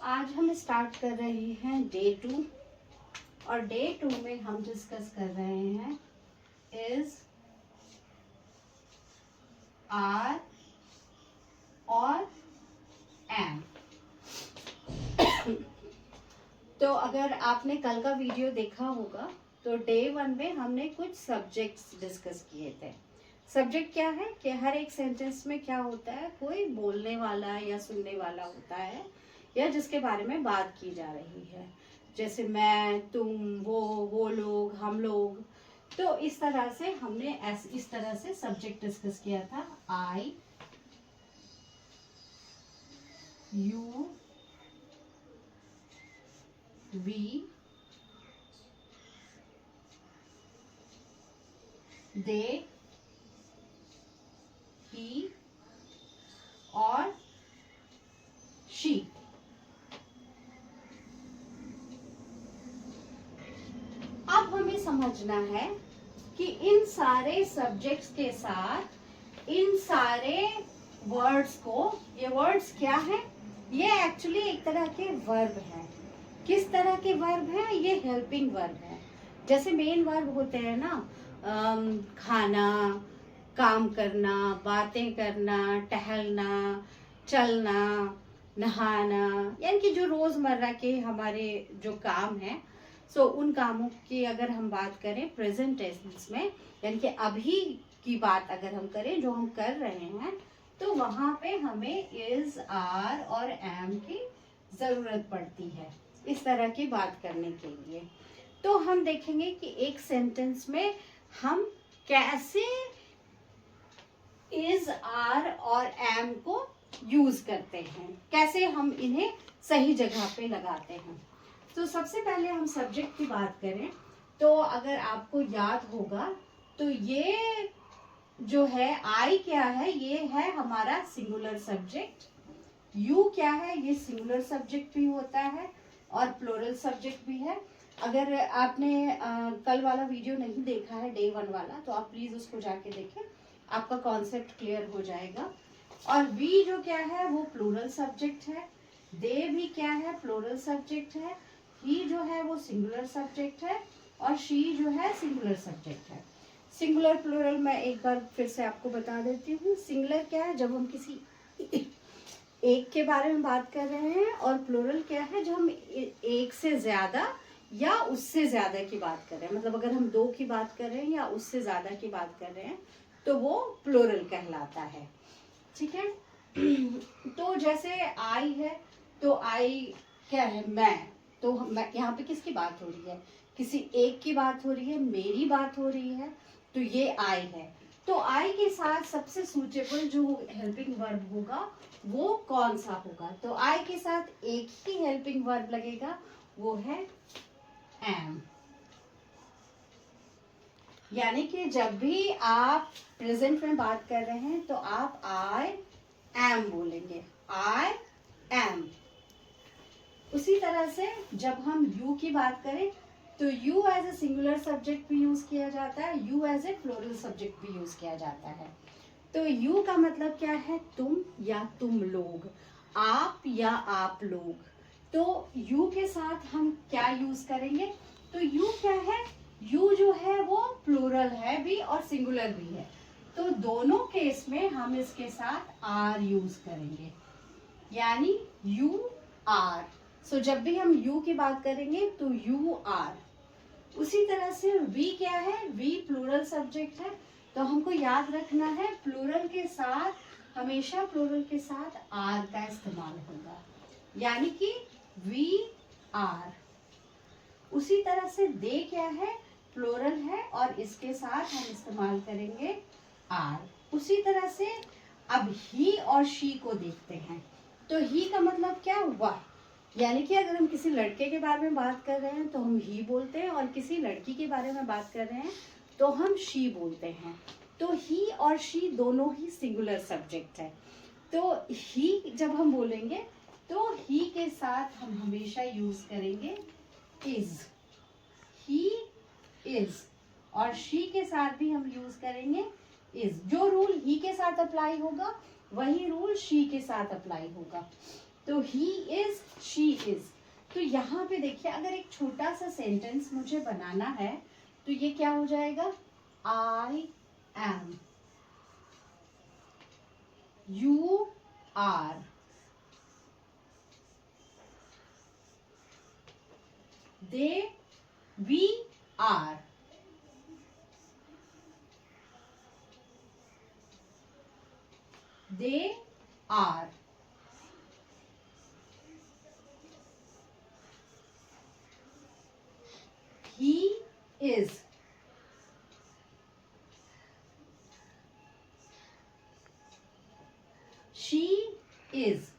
आज हम स्टार्ट कर रहे हैं डे 2 और डे 2 में हम डिस्कस कर रहे हैं इज, आर और एम। तो अगर आपने कल का वीडियो देखा होगा तो डे 1 में हमने कुछ सब्जेक्ट्स डिस्कस किए थे। सब्जेक्ट क्या है कि हर एक सेंटेंस में क्या होता है, कोई बोलने वाला या सुनने वाला होता है या जिसके बारे में बात की जा रही है, जैसे मैं, तुम, वो लोग, हम लोग। तो इस तरह से हमने इस तरह से सब्जेक्ट डिस्कस किया था। आई, यू, वी, दे, ही और शी। अब हमें समझना है कि इन सारे सब्जेक्ट्स के साथ इन सारे वर्ड्स को, ये वर्ड्स क्या है, ये एक्चुअली एक तरह के वर्ब है। किस तरह के वर्ब है? ये हेल्पिंग वर्ब है। जैसे मेन वर्ब होते हैं ना, खाना, काम करना, बातें करना, टहलना, चलना, नहाना, यानी कि जो रोजमर्रा के हमारे जो काम है, सो उन कामों की अगर हम बात करें प्रेजेंट टेंस में, यानी कि अभी की बात अगर हम करें जो हम कर रहे हैं, तो वहां पे हमें इज, आर और एम की जरूरत पड़ती है इस तरह की बात करने के लिए। तो हम देखेंगे कि एक सेंटेंस में हम कैसे इज, आर और एम को यूज करते हैं, कैसे हम इन्हें सही जगह पे लगाते हैं। तो सबसे पहले हम सब्जेक्ट की बात करें तो अगर आपको याद होगा तो ये जो है आई क्या है, ये है हमारा सिंगुलर सब्जेक्ट। यू क्या है, ये सिंगुलर सब्जेक्ट भी होता है और प्लूरल सब्जेक्ट भी है। अगर आपने कल वाला वीडियो नहीं देखा है डे 1 वाला, तो आप प्लीज उसको जाके देखें, आपका कॉन्सेप्ट क्लियर हो जाएगा। और वी जो क्या है वो प्लूरल सब्जेक्ट है, दे भी क्या है, प्लूरल सब्जेक्ट है, ही जो है वो सिंगुलर सब्जेक्ट है और शी जो है सिंगुलर सब्जेक्ट है। सिंगुलर प्लूरल मैं एक बार फिर से आपको बता देती हूँ। सिंगुलर क्या है, जब हम किसी एक के बारे में बात कर रहे हैं, और प्लूरल क्या है, जब हम एक से ज्यादा या उससे ज्यादा की बात कर रहे हैं। मतलब अगर हम 2 की बात कर रहे हैं या उससे ज्यादा की बात कर रहे हैं तो वो प्लूरल कहलाता है। ठीक है। तो जैसे आई है तो आई क्या है, मैं। तो मैं, यहाँ पे किसकी बात हो रही है, किसी एक की बात हो रही है, मेरी बात हो रही है, तो ये आई है। तो आई के साथ सबसे सूटेबल जो हेल्पिंग वर्ब होगा वो कौन सा होगा? तो आई के साथ एक ही हेल्पिंग वर्ब लगेगा, वो है एम। यानी कि जब भी आप प्रेजेंट में बात कर रहे हैं तो आप आई एम बोलेंगे, आई एम। उसी तरह से जब हम यू की बात करें तो you as a singular subject भी यूज किया जाता है, you as a plural subject भी यूज किया जाता है। तो यू का मतलब क्या है, तुम या तुम लोग, आप या आप लोग। तो यू के साथ हम क्या यूज करेंगे? तो यू क्या है, यू जो है वो प्लूरल है भी और सिंगुलर भी है, तो दोनों केस में हम इसके साथ आर यूज करेंगे, यानी यू आर। सो जब भी हम यू की बात करेंगे तो यू आर। उसी तरह से वी क्या है, वी प्लूरल सब्जेक्ट है, तो हमको याद रखना है प्लूरल के साथ हमेशा प्लूरल के साथ आर का इस्तेमाल होगा, यानी कि वी आर। उसी तरह से दे क्या है, प्लूरल है और इसके साथ हम इस्तेमाल करेंगे आर। उसी तरह से अब ही और शी को देखते हैं। तो ही का मतलब क्या हुआ, यानी कि अगर हम किसी लड़के के बारे में बात कर रहे हैं तो हम ही बोलते हैं, और किसी लड़की के बारे में बात कर रहे हैं तो हम शी बोलते हैं। तो ही और शी दोनों ही सिंगुलर सब्जेक्ट है। तो ही जब हम बोलेंगे तो ही के साथ हम हमेशा यूज करेंगे इज, ही इज, और शी के साथ भी हम यूज करेंगे इज। जो रूल ही के साथ अप्लाई होगा वही रूल शी के साथ अप्लाई होगा। तो ही इज, शी इज। तो यहाँ पे देखिए, अगर एक छोटा सा सेंटेंस मुझे बनाना है तो ये क्या हो जाएगा, I am, you are, they, we are, they are, he is, she is,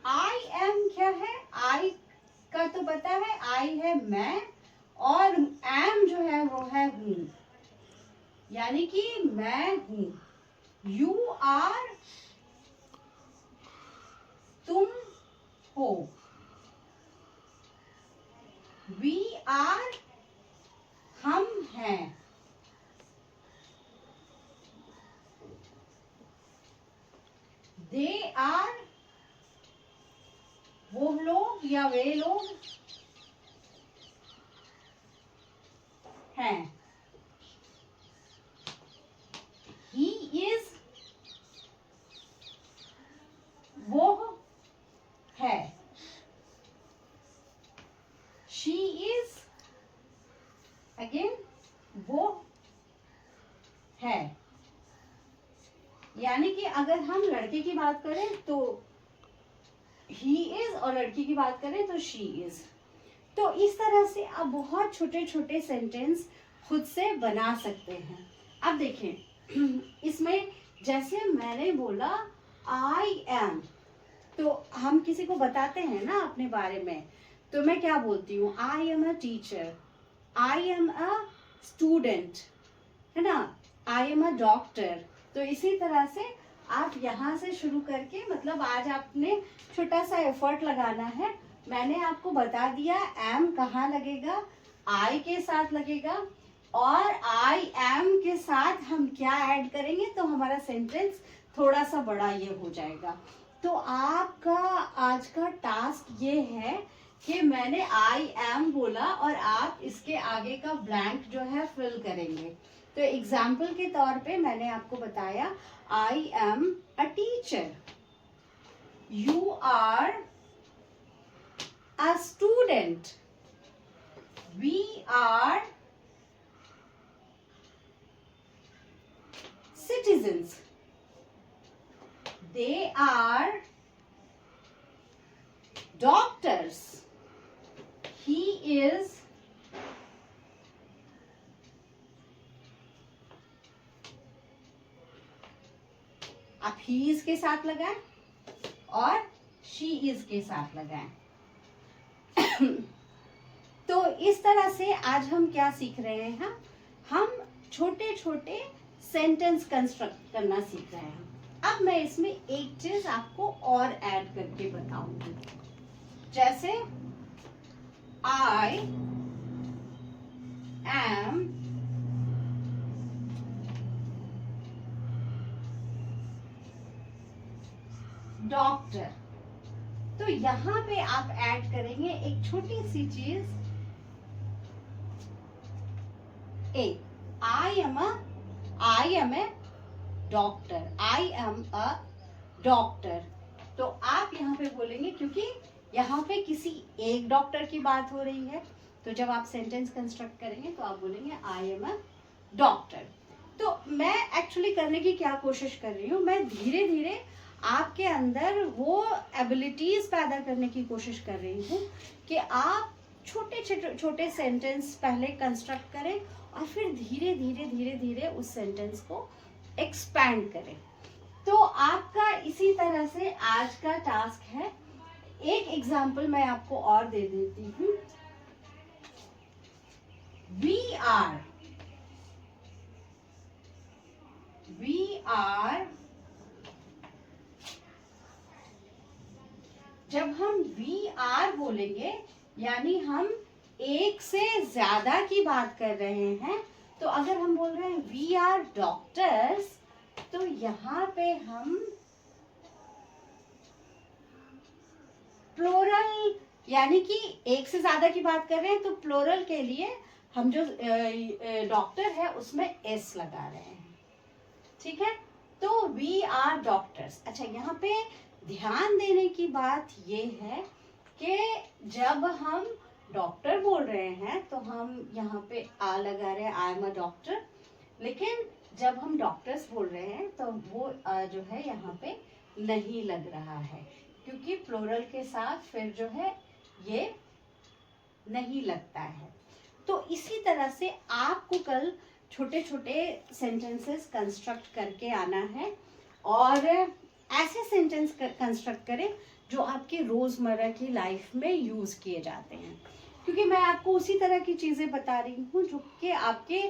I am क्या है, I का तो पता है, I है मैं, और am जो है वो है हूँ, यानी कि मैं हूँ। You are, तुम हो। We are, हम हैं। They are, वो लोग या वे लोग हैं। He is, वो है। She is, अगेन वो है। यानी कि अगर हम लड़के की बात करें तो he is, और लड़की की बात करें तो she is। तो इस तरह से आप बहुत छोटे छोटे सेंटेंस खुद से बना सकते हैं। अब देखें, इसमें जैसे मैंने बोला I am, तो हम किसी को बताते हैं ना अपने बारे में, तो मैं क्या बोलती हूँ, I am a teacher, I am a student, है ना, I am a doctor। तो इसी तरह से आप यहाँ से शुरू करके, मतलब आज आपने छोटा सा एफर्ट लगाना है। मैंने आपको बता दिया am कहाँ लगेगा, I के साथ लगेगा, और I am के साथ हम क्या ऐड करेंगे तो हमारा सेंटेंस थोड़ा सा बड़ा ये हो जाएगा। तो आपका आज का टास्क ये है कि मैंने I am बोला और आप इसके आगे का ब्लैंक जो है फिल करेंगे। तो एग्जाम्पल के तौर पे मैंने आपको बताया I am a teacher, you are a student, we are citizens, they are doctors, he is आप he is के साथ लगाएं और she is के साथ लगाएं। तो इस तरह से आज हम क्या सीख रहे हैं, हम छोटे छोटे सेंटेंस कंस्ट्रक्ट करना सीख रहे हैं। अब मैं इसमें एक चीज आपको और ऐड करके बताऊंगी, जैसे I am डॉक्टर। तो यहाँ पे आप ऐड करेंगे एक छोटी सी चीज, I am a doctor, I am a doctor. तो आप यहाँ पे बोलेंगे, क्योंकि यहाँ पे किसी एक डॉक्टर की बात हो रही है, तो जब आप सेंटेंस कंस्ट्रक्ट करेंगे तो आप बोलेंगे I am a डॉक्टर। तो मैं एक्चुअली करने की क्या कोशिश कर रही हूँ, मैं धीरे धीरे आपके अंदर वो एबिलिटीज पैदा करने की कोशिश कर रही हूँ कि आप छोटे छोटे सेंटेंस पहले कंस्ट्रक्ट करें और फिर धीरे धीरे धीरे धीरे उस सेंटेंस को एक्सपैंड करें। तो आपका इसी तरह से आज का टास्क है। एक एग्जाम्पल मैं आपको और दे देती हूँ। We are, जब हम we are बोलेंगे यानी हम एक से ज्यादा की बात कर रहे हैं। तो अगर हम बोल रहे हैं we are doctors, यहाँ पे हम प्लोरल यानी कि एक से ज्यादा की बात कर रहे हैं, तो प्लोरल के लिए हम जो डॉक्टर है उसमें एस लगा रहे हैं, ठीक है। तो वी आर डॉक्टर्स। अच्छा, यहाँ पे ध्यान देने की बात ये है कि जब हम डॉक्टर बोल रहे हैं तो हम यहाँ पे आ लगा रहे हैं, आई एम अ डॉक्टर। लेकिन जब हम डॉक्टर्स बोल रहे हैं तो वो जो है यहाँ पे नहीं लग रहा है, क्योंकि प्लोरल के साथ फिर जो है ये नहीं लगता है। तो इसी तरह से आपको कल छोटे छोटे सेंटेंसेस कंस्ट्रक्ट करके आना है, और ऐसे सेंटेंस कंस्ट्रक्ट करें जो आपके रोजमर्रा की लाइफ में यूज किए जाते हैं, क्योंकि मैं आपको उसी तरह की चीजें बता रही हूँ जो कि आपके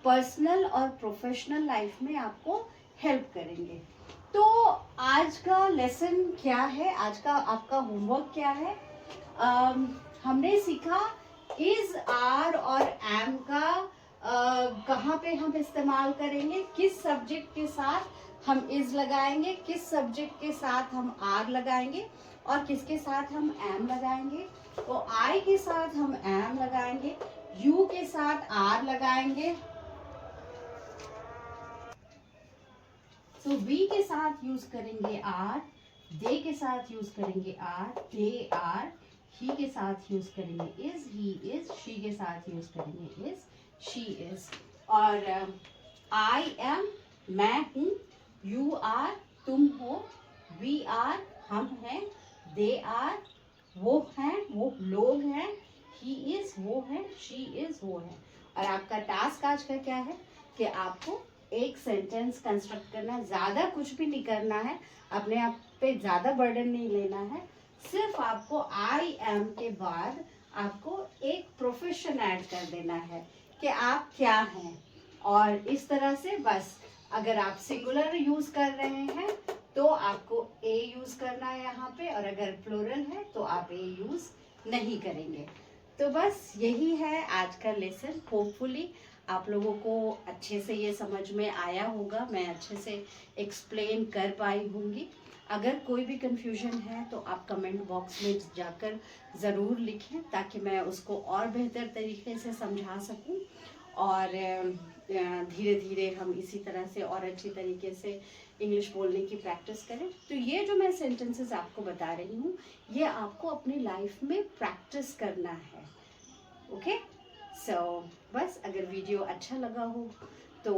पर्सनल और प्रोफेशनल लाइफ में आपको हेल्प करेंगे। तो आज का लेसन क्या है, आज का आपका होमवर्क क्या है? हमने सीखा इज, आर और एम का कहाँ पे हम इस्तेमाल करेंगे, किस सब्जेक्ट के साथ हम इज लगाएंगे, किस सब्जेक्ट के साथ हम आर लगाएंगे और किसके साथ हम एम लगाएंगे। तो आई के साथ हम एम लगाएंगे, यू के साथ आर लगाएंगे, तो वी के साथ यूज करेंगे आर, दे के साथ यूज करेंगे आर, दे आर, ही के साथ यूज करेंगे इज, ही इज, शी के साथ यूज करेंगे इज, शी इज। और आई एम मैं हूँ, यू आर तुम हो, वी आर हम हैं, दे आर वो हैं वो लोग हैं, ही इज वो है, शी इज वो है। और आपका टास्क आज का क्या है कि आपको एक सेंटेंस कंस्ट्रक्ट करना है, ज्यादा कुछ भी नहीं करना है, अपने आप पे ज्यादा बर्डन नहीं लेना है। सिर्फ आपको आई एम के बाद आपको एक प्रोफेशन ऐड कर देना है कि आप क्या हैं, और इस तरह से बस। अगर आप सिंगुलर यूज कर रहे हैं तो आपको ए यूज करना है यहाँ पे, और अगर प्लूरल है तो आप ए यूज नहीं करेंगे। तो बस यही है आज का लेसन। होपफुली आप लोगों को अच्छे से ये समझ में आया होगा, मैं अच्छे से एक्सप्लेन कर पाई होंगी। अगर कोई भी कंफ्यूजन है तो आप कमेंट बॉक्स में जाकर ज़रूर लिखें, ताकि मैं उसको और बेहतर तरीके से समझा सकूं, और धीरे धीरे हम इसी तरह से और अच्छी तरीके से इंग्लिश बोलने की प्रैक्टिस करें। तो ये जो मैं सेंटेंसेस आपको बता रही हूँ, ये आपको अपनी लाइफ में प्रैक्टिस करना है। ओके, सो बस अगर वीडियो अच्छा लगा हो तो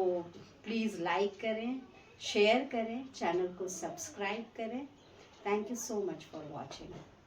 प्लीज़ लाइक करें, शेयर करें, चैनल को सब्सक्राइब करें। Thank you so much for watching.